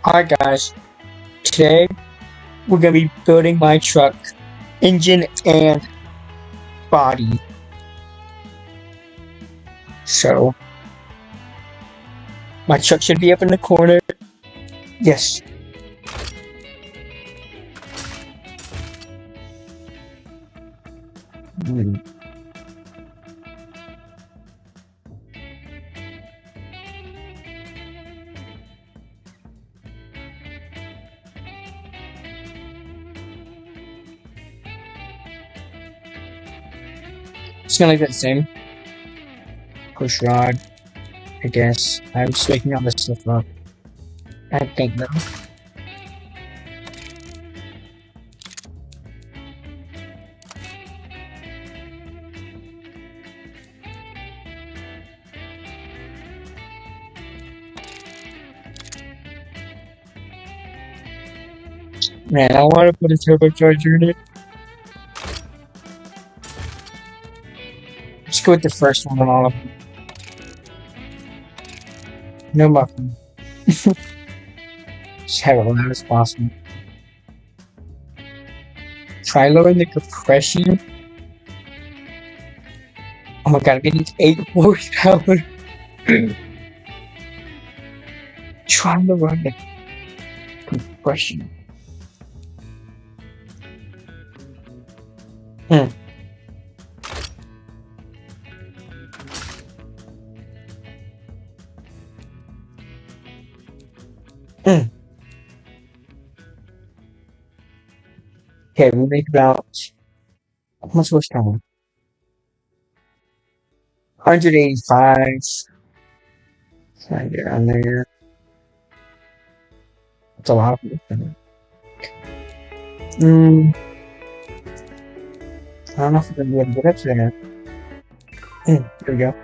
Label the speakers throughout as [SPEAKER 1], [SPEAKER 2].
[SPEAKER 1] Alright guys, today we're going to be building my truck, engine and body. So, my truck should be up in the corner. Yes. It's going to leave it the same. Push rod, I guess. I'm just making all this stuff up. I think though. Man, I want to put a turbocharger in it. Let's go with the first one on all of them. No muffin. Just have it loud as possible. Try lowering the compression. Oh my god, I'm getting 8 horsepower. Trying to run the compression. Okay, we make about how much horsepower? 185. Right around there. That's a lot of horsepower. I don't know if we're gonna be able to get up to there. There we go.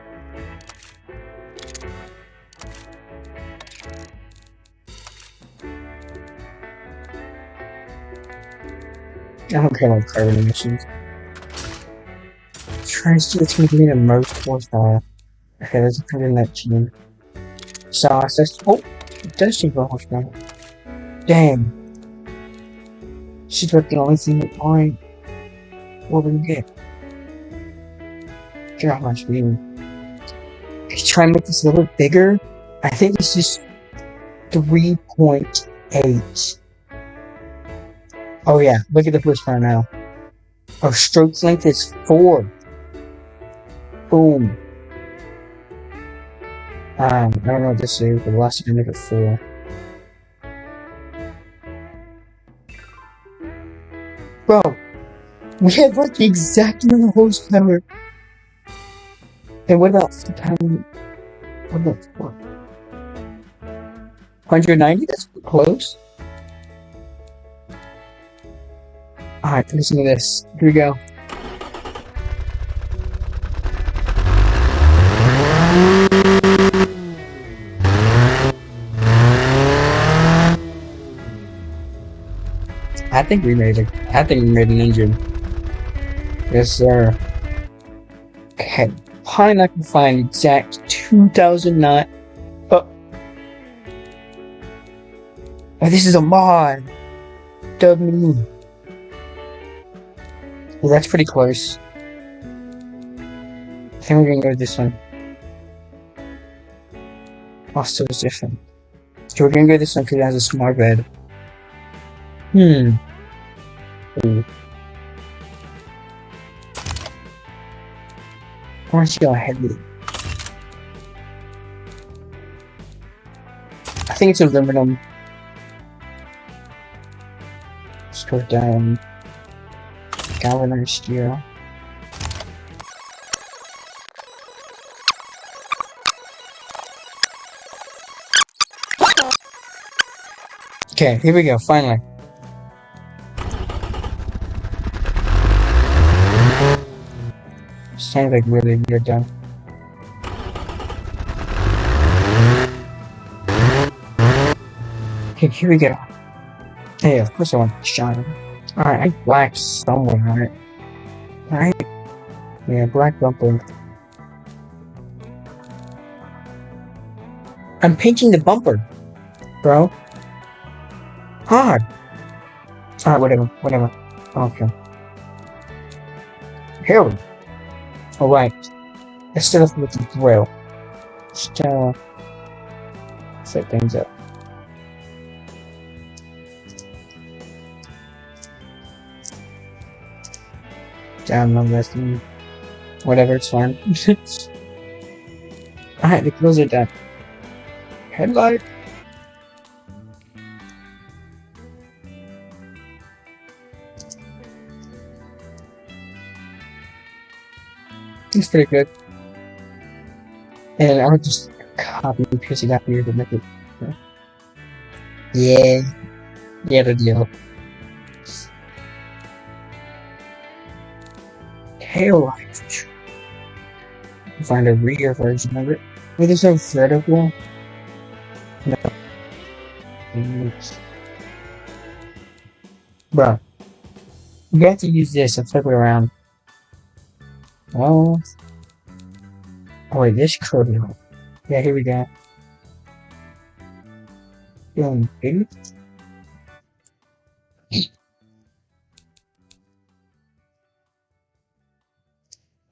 [SPEAKER 1] I don't care about carbon emissions. Trying to see what's going to give me the most horsepower. Okay, let's put in that team. Sauce. Oh, it does take more horsepower. Dang. She's about the only thing that I. What we get? Get off my screen. Let's try and make this a little bit bigger. I think this is 3.8. Oh yeah, look at the horsepower now. Our stroke length is 4. Boom. I don't know what this is, but the last time I made it 4. Bro, we had like the exact amount of horsepower. And what about the time? What about 4? 190? That's close. Alright, listen to this. Here we go. I think we made an engine. Yes, sir. Okay. Probably not gonna find exact 2009. Oh, this is a mod. W. Well, that's pretty close. I think we're gonna go with this one. Also, it's different. So we're gonna go with this one because it has a smart bed. Ooh. I want to see how heavy. I think it's aluminum. Let's go down. Galvanized steel. Okay, here we go, finally. Sounds like really we're done. Okay, here we go. Hey, of course I want to shine. Alright, I black somewhere on it. Alright? Yeah, black bumper. I'm painting the bumper, bro. Hard. Alright, whatever. Okay. Here we go. Alright. Let's start off with the thrill. Just, set things up. Download lesson. Whatever, it's fine. Alright, the clothes are done. Headlight. It's pretty good. And I'll just copy and paste it out here to make it. Yeah. Yeah, the deal. Tail light. Find a rear version of it. Wait, there's no vertical? No. Bro. You have to use this and flip it around. Oh. Oh wait, this curvy one. Yeah, here we go. Feeling big?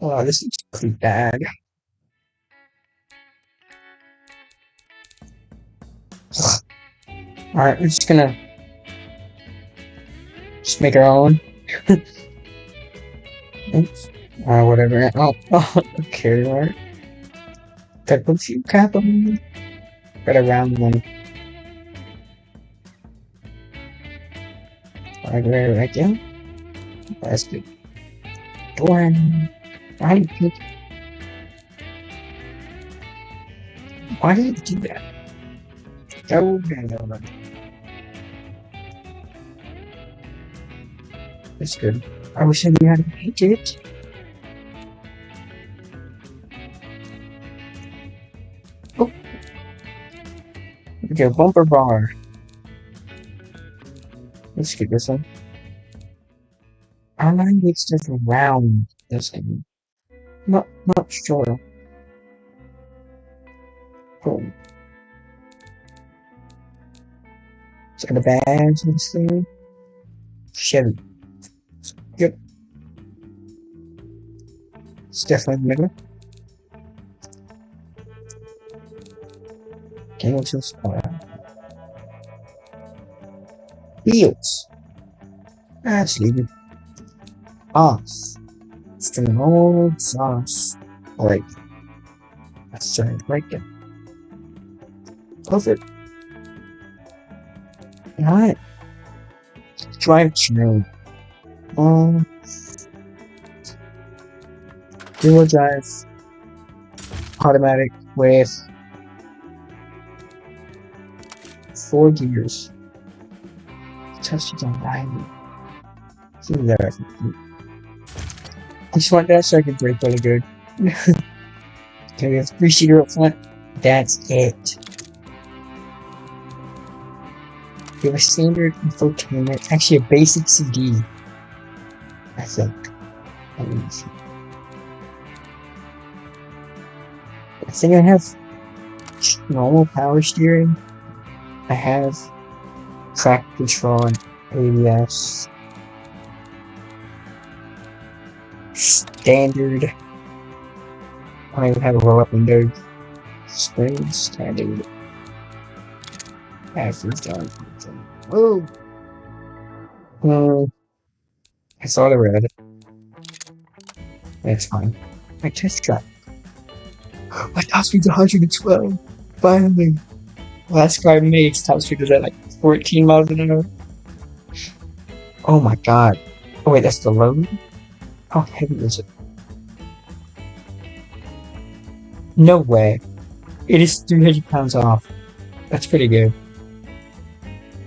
[SPEAKER 1] Oh, this looks pretty bad. Alright, we're just gonna just make our own. Oops. Whatever. Oh, okay, right. That puts you cap on. Got a round one. Right there. That's good. Doran. Why did it do that? Oh, no. That's good. I wish I knew how to paint it. Oh. Okay, bumper bar. Let's get this one. Our line needs just round this thing. Not sure. Cool. Is that a badge this thing? Chevy. Yep. It's definitely the middle. Okay, what's this? Wheels. Let's leave it off. It's an old sauce. Wait. Let's try and break it. Perfect. Alright. Drive through. Dual drive. Automatic with 4 gears. Touches on 90. See there. I just want that so I can brake really good. Okay, we have 3-seater up front. That's it. We have a standard infotainment. It's actually a basic CD. I think. I think I have normal power steering. I have track control and ABS. Standard. I don't even have a roll-up window. Standard. Average on. Oh. I saw the red. That's fine. My test drive. My top speed's 112. Finally. Last car I made, top speed was at like 14 miles an hour. Oh my god. Oh wait, that's the load? How heavy is it? No way. It is 300 pounds off. That's pretty good.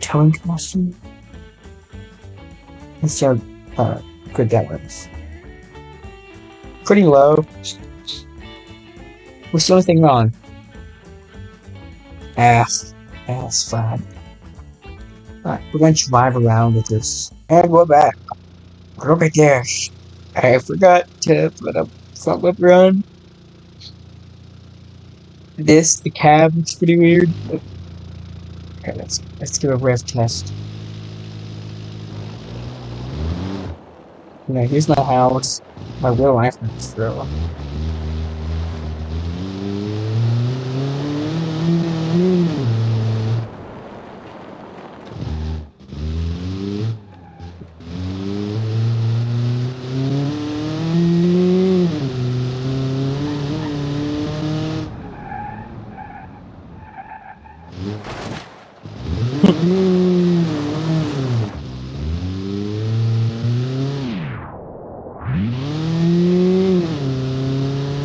[SPEAKER 1] Towing capacity? Let's see how good that was. Pretty low. What's the only thing wrong? Ass flag. Alright, we're going to drive around with this. And we're back. Look at this. I forgot to put a front bumper on. The cab looks pretty weird. Okay, let's give a rev test. Yeah, here's my house. My real life house, though.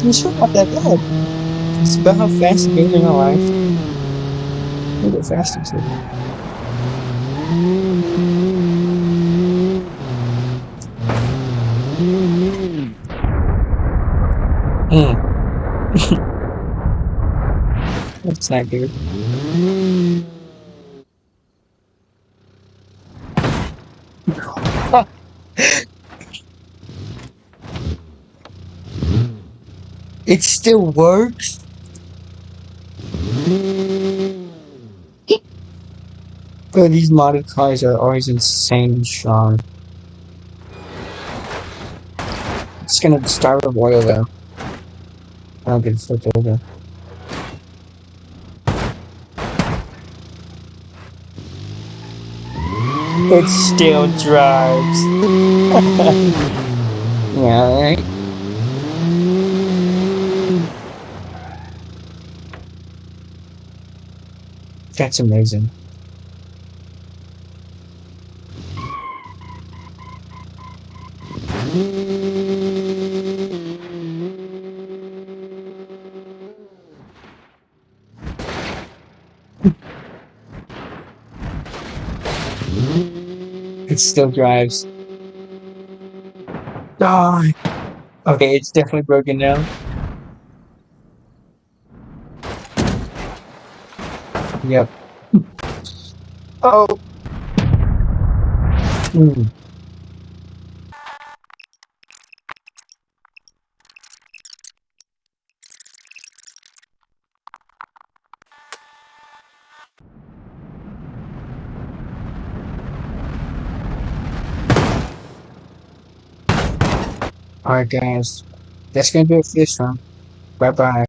[SPEAKER 1] It's sure not that bad. It's about how fast it goes in real life. A little bit faster, too. Mm, that's not good. It still works? But these modded cars are always insanely strong. It's gonna start with oil, though. I don't get flipped over. It still drives. Yeah, right? That's amazing. It still drives. Die. Okay, it's definitely broken now. Yep. Oh. Hmm. Alright, guys. That's gonna do it for this one. Bye bye.